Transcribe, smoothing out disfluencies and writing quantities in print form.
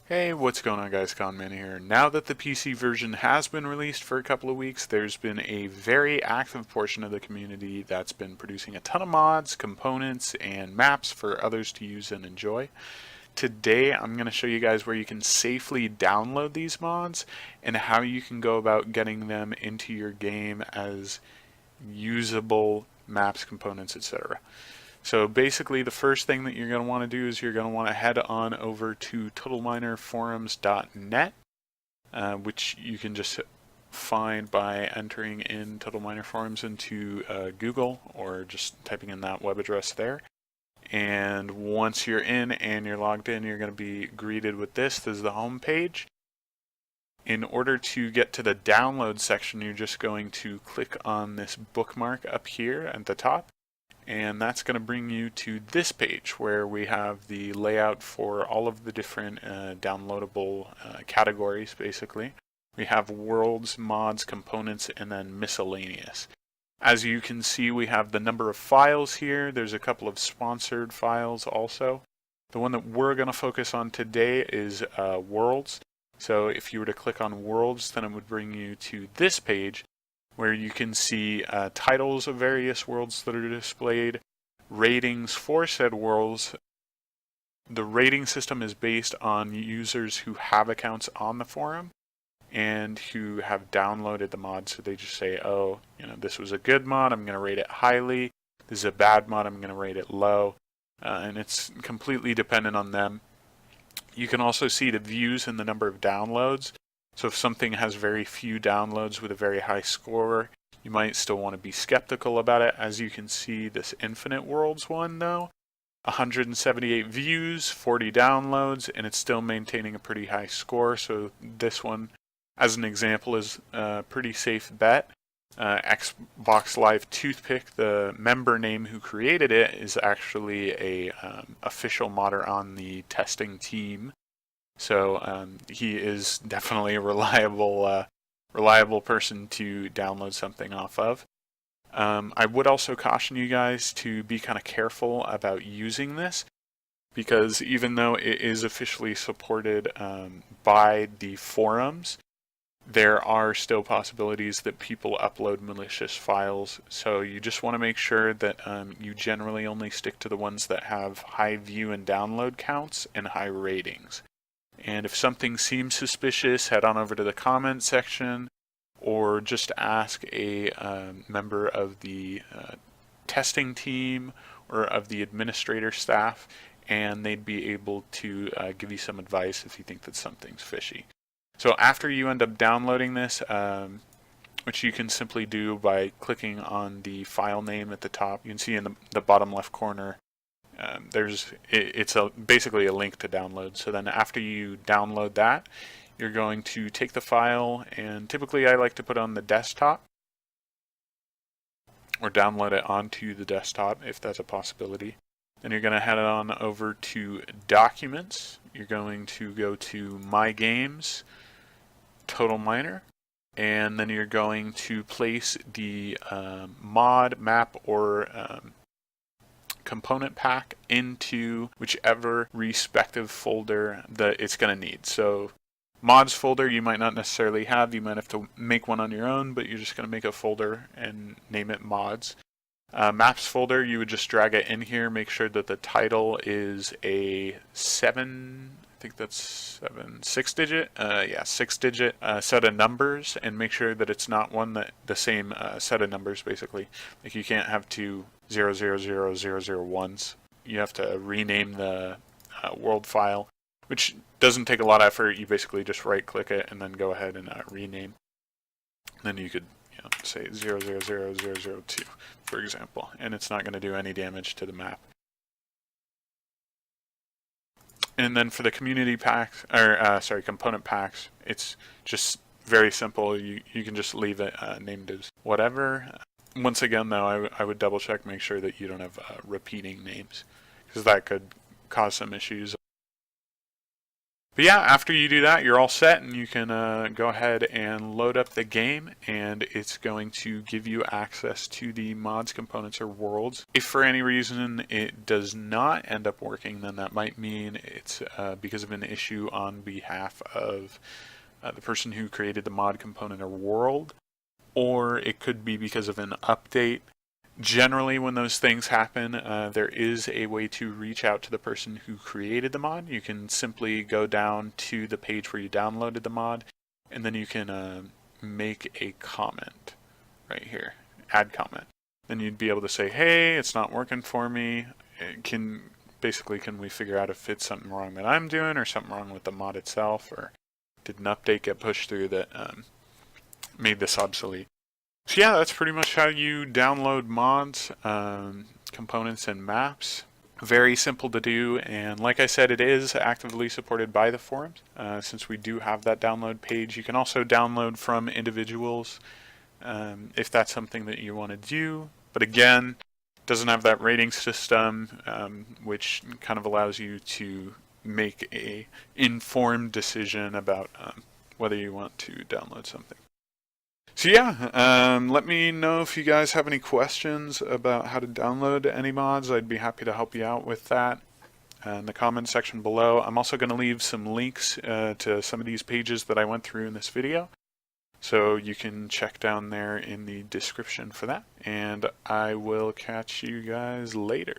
Hey, what's going on guys, Conmaan here. Now that the PC version has been released for a couple of weeks, there's been a very active portion of the community that's been producing a ton of mods, components, and maps for others to use and enjoy. Today I'm going to show you guys where you can safely download these mods and how you can go about getting them into your game as usable maps, components, etc. So basically the first thing that you're going to want to do is you're going to want to head on over to totalminerforums.net, which you can just find by entering in Total Miner Forums into Google or just typing in that web address there. And once you're in and you're logged in, you're going to be greeted with this. This is the home page. In order to get to the download section, you're just going to click on this bookmark up here at the top. And that's going to bring you to this page where we have the layout for all of the different downloadable categories, basically. We have worlds, mods, components, and then miscellaneous. As you can see, we have the number of files here. There's a couple of sponsored files also. The one that we're going to focus on today is worlds. So if you were to click on worlds, then it would bring you to this page, where you can see titles of various worlds that are displayed, ratings for said worlds. The rating system is based on users who have accounts on the forum and who have downloaded the mod. So they just say, oh, this was a good mod, I'm going to rate it highly. This is a bad mod, I'm going to rate it low. And it's completely dependent on them. You can also see the views and the number of downloads. So if something has very few downloads with a very high score, you might still want to be skeptical about it. As you can see, this Infinite Worlds one, though, 178 views, 40 downloads, and it's still maintaining a pretty high score. So this one, as an example, is a pretty safe bet. Xbox Live Toothpick, the member name who created it, is actually a official modder on the testing team. So he is definitely a reliable person to download something off of. I would also caution you guys to be kind of careful about using this, because even though it is officially supported by the forums, there are still possibilities that people upload malicious files. So you just want to make sure that you generally only stick to the ones that have high view and download counts and high ratings. And if something seems suspicious, head on over to the comment section or just ask a member of the testing team or of the administrator staff, and they'd be able to give you some advice if you think that something's fishy. So after you end up downloading this, which you can simply do by clicking on the file name at the top, you can see in the bottom left corner, it's basically a link to download. So then after you download that, you're going to take the file, and typically I like to put it on the desktop or download it onto the desktop if that's a possibility. Then you're going to head on over to Documents. You're going to go to My Games, Total Miner, and then you're going to place the mod, map, or component pack into whichever respective folder that it's going to need. So mods folder you might not necessarily have, you might have to make one on your own, but you're just going to make a folder and name it mods. Maps folder, you would just drag it in here, make sure that the title is a 6-digit set of numbers, and make sure that it's not one that the same set of numbers, basically. Like you can't have two 0000001s. You have to rename the world file, which doesn't take a lot of effort. You basically just right click it and then go ahead and rename. Then you could say 000002, for example, and it's not going to do any damage to the map. And then for the community packs, component packs, it's just very simple. You can just leave it named as whatever. Once again, though, I would double check, make sure that you don't have repeating names, because that could cause some issues. But yeah, after you do that, you're all set, and you can go ahead and load up the game, and it's going to give you access to the mods, components, or worlds. If for any reason it does not end up working, then that might mean it's because of an issue on behalf of the person who created the mod, component, or world, or it could be because of an update. Generally, when those things happen, there is a way to reach out to the person who created the mod. You can simply go down to the page where you downloaded the mod, and then you can make a comment right here, add comment. Then you'd be able to say, hey, it's not working for me. Can we figure out if it's something wrong that I'm doing or something wrong with the mod itself, or did an update get pushed through that made this obsolete? So yeah, that's pretty much how you download mods, components, and maps. Very simple to do, and like I said, it is actively supported by the forums, since we do have that download page. You can also download from individuals if that's something that you want to do, but again, doesn't have that rating system, which kind of allows you to make a informed decision about whether you want to download something. So yeah, let me know if you guys have any questions about how to download any mods. I'd be happy to help you out with that in the comment section below. I'm also going to leave some links to some of these pages that I went through in this video, so you can check down there in the description for that. And I will catch you guys later.